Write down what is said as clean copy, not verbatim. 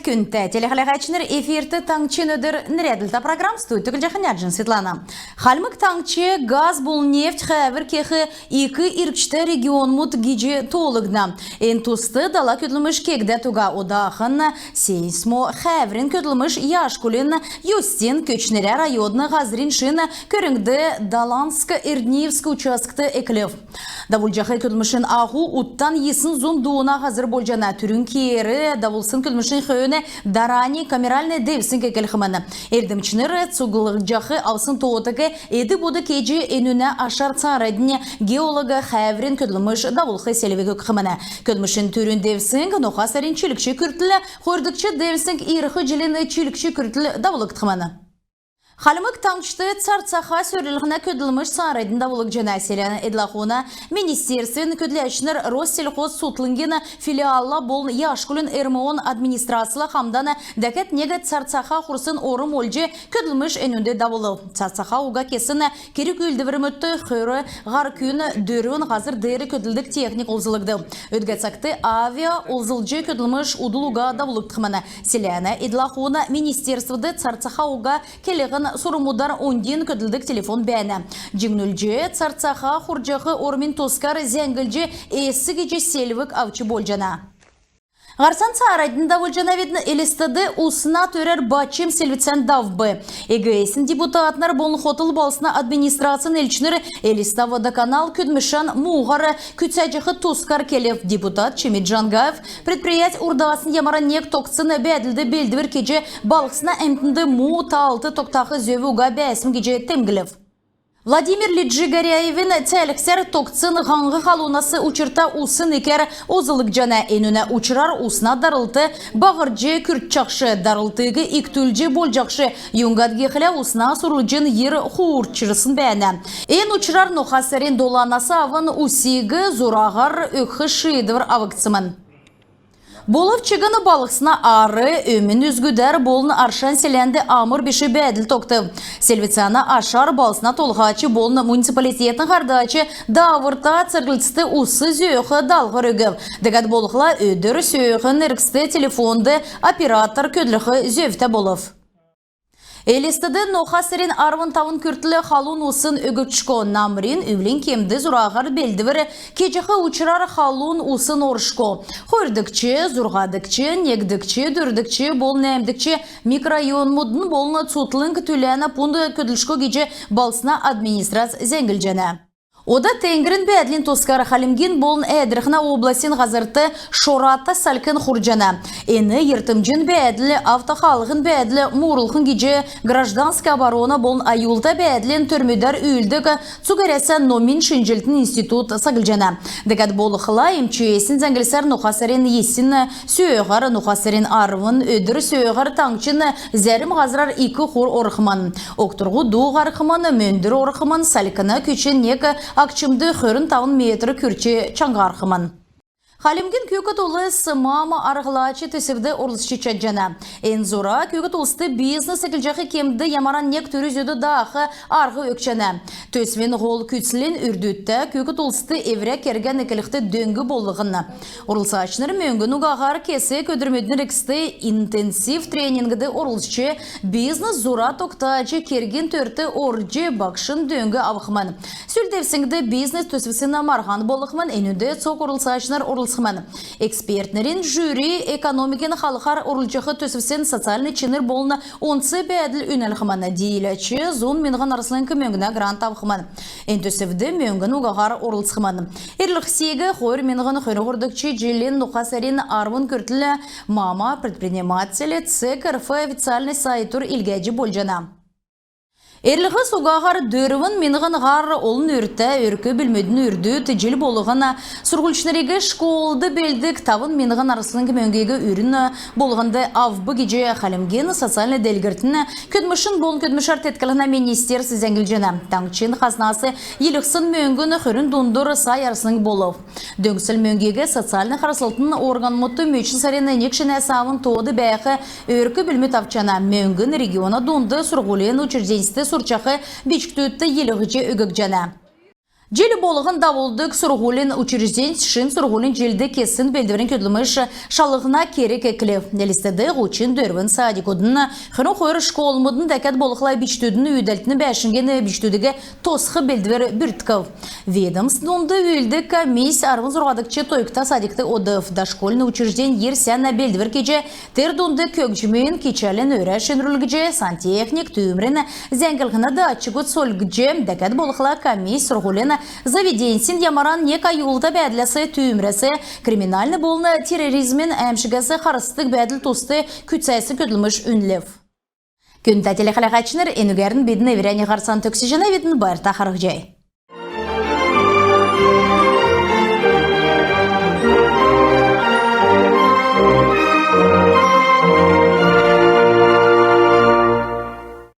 Привет, күнті. Телехалағачыныр эфирті таңчын өдір нірәділді программ стуй түгіл жақын Светлана. Халмык таңчы газ бұл нефть қәвір кеқі екі иркшті регион мұт гиджи толығна. Энтусты дала көділміш кегді туға одағын сейсмо қәвірін көділміш яшкулін Юстин көчнері районны ғазырин шын көріңді Даланск-Ирдниевск участкты әкілів. Давулжақы көділмішін ағу ұттан есын зондуына ғазыр болжана түрін кері давулсын көділмішін қойыны дарани камеральный девсін кекелхіміні. Ердімчінір цуғылық жақы аусын тоғытығы еді бұды кежі енуіне ашар царадіне геолога қәвірін көділміш давулқы селевегі қымыны. Көділмішін түрін девсін нұқасарин чүлікші күртілі, қойырдықчы девсін ирқы жилені чүлікші күртілі давулық қымыны. Халымык таңчты царцаха сөрлілігіне көділміш сарайдың давылық жана селені эдлахуна министерствен көділәшінір Россельхоз сутлынгені филиалла бол яшкүлін РМОН администрациялы қамданы дәкет неге царцаха құрсын орым өлже көділміш әнінде давылы. Царцаха уға кесіні керек өлдівірімітті қойры ғар күн дөрін ғазыр дәрі көділдік техник олзылыгды. Өдгәтсақты авиа олзылжы көділміш удылуға давылық тұқыманы. Селені эдлахуна министерстводы царцаха уға келеген Сурумудар ондин көділдік телефон бәні. Жеңнүлже царцаха құржақы ормин тоскар зәңгілже әсі кеже селвік авчы болжана. Ғарсан царайдында болжана ведні елістіді ұсына төрер бачым селвицен давбы. Эгейсін депутатнар болын хотыл балсына администрациян елчінері елісті водоканал күдмішан мұғары күтсәжіқі тоскар келев. Депутат Чемит Жангаев предприять урдасын ямара нек тоқсыны бәділді белдівір кеже балықсына әмтінді мұ талты тоқтақы зөві ұға бәсім кеже темгілев. Владимир Лиджигоряевин тәліксер тоқсын ғаңғы қалунасы учырта усын екер озылық жана әнуіне учырар усына дарылты бағыржы күртчақшы дарылтығы иктүлжі болжақшы юнгадге қыля усына сұрлыжын ер хуырчырысын бәні. Ән учырар нұқасырын доланасы авын усигі зурағар өкхі шыйдывыр авықсымын. Болып чыгыны балықсына ары, өмін үзгүдер болын аршан селенді амыр беші бәділ тоқты. Селвицана ашар балысына толғачы болын муниципалитетін қардачы давырта цыргылтысты усы зүйіқі далғыр өгіп. Дегат болықла өдір сүйіқін әркісті телефонды оператор көдліқі зөвті болып. Элестіді ноқасырин арвын тавын күртілі халун усын үгітшко намрин үвлин кемді зұрағар белдівірі кечіқі учырар халун усын оршко. Қойырдікче, зұрғадыкче, негдікче, дүрдікче, болын әмдікче микрорайон мұдын болыны цутлын күтіләні пунды көділшко кеже балсына администрация зәңгіл Ода тәңгірін бәділін тоскары халимген болын әдіріқна обласын ғазырты шората салкын құржана. Әні ертімжін бәділі, автохалығын бәділі, мұрылқын кеже гражданский оборона болын айулта бәділін түрмедар үйілдік цугарясан номин шынжілтін институт сағылжана. Дегат болықыла емчуесін зәңгілсар нұқасырын есін сүйеғар нұқасырын арвын өдір сүйеғар таңчын зәрім ғазырар екі құр орықман. Оқтырғу дуғ арқыман, мөндір орықман, салкына көчен некі Акчымды хөрін тавын метрі күрче чаңғарқымын. Халимген көкіт олы сымамы арғылачы төсівді орлысшы чаджана. Энзура көкіт олысты бизнес әкілжақы кемді ямаран нек түрі зөді дақы арғы өкчана. Төсвен ғол күтсілін үрдітті көкіт олысты евре керген әкілікті дөңгі болығынна. Орлысачыныр мөңгін ұғағар кесі көдірмедін рексті интенсив тренингіді орлысшы бизнес зура тоқтачы керген төрті оржы бақшын дөңгі авықман. Сүлдевсіңді бизнес төсвісін амарған болықман әнүді цоқ орлысачыныр Экспертнерин жюри экономикен халықар орылжықы төсівсен социальный чыныр болына онсы бәділ үнәлқыманы дейіләчі зон менған арысылынқы мөңгіна грант авқыманы. Ән төсівді мөңгін ұғағар орылсқыманы. Эрлік сегі қойыр менған қойры ғырдықчы желен нұқасарин арвын көртілі мама предпринимателі ЦК РФ официальный сайтур илгәджі болжана. Эрліғі суғағар дөрівін меніғін ғар олын өрті, өркі білмедін үрді тежел болығына сұрғылшынырегі школды белдік тавын меніғін арысылың көмеңгегі үріні болғынды авбы кеже қалімген социальны дәлгіртіні көдмішін болын көдмішар теткіліна министерсі зәңгілжені. Таңчын қазнасы еліксін мөңгіні хүрін дондыры сай арысылың болов. Дөңсіл мөңгегі социальны қарысылтын орган мұтты мөчін сарені некшіне савын тоғды бәйқі өркі білмет авчана мөңгін региона донды сұрғылен учрежденісті сурчақы бечіктөтті еліғіче өгік жана. Жели болығын давылдық сұрғылын учрежден шын сұрғылын желді кесін белдерін көділміш шалығына керек әкілі. Нелістеді ғучин дөрвін садик одын. Хыны қойры школ мұдын дәкәт болықлай бичтудің үйдәлтіні бәшінген бичтудығы тосқы белдвер бүртків. Ведомствонды үйілді комисс арвын зұрғадықчы тойықта садикті одыв. Да школьны учрежден ерсәнна белдвер кеже тердунды көкжімен кечәлін өрәшін рүлгіже сантехник түйімрін зәңгілғіні да чығыт солгіже дәкәт болықла комисс сұрғылын заведенсин ямаран нека юлда бәділесі түйімресі криминальны болны терроризмен әмшігесі қарыстық бәділ тосты күтсәйсі көділміш үнлев. Күнті телеқалақачыныр әнігерін бедін әверәне қарсан төксі жана бедін байырта қарық жай.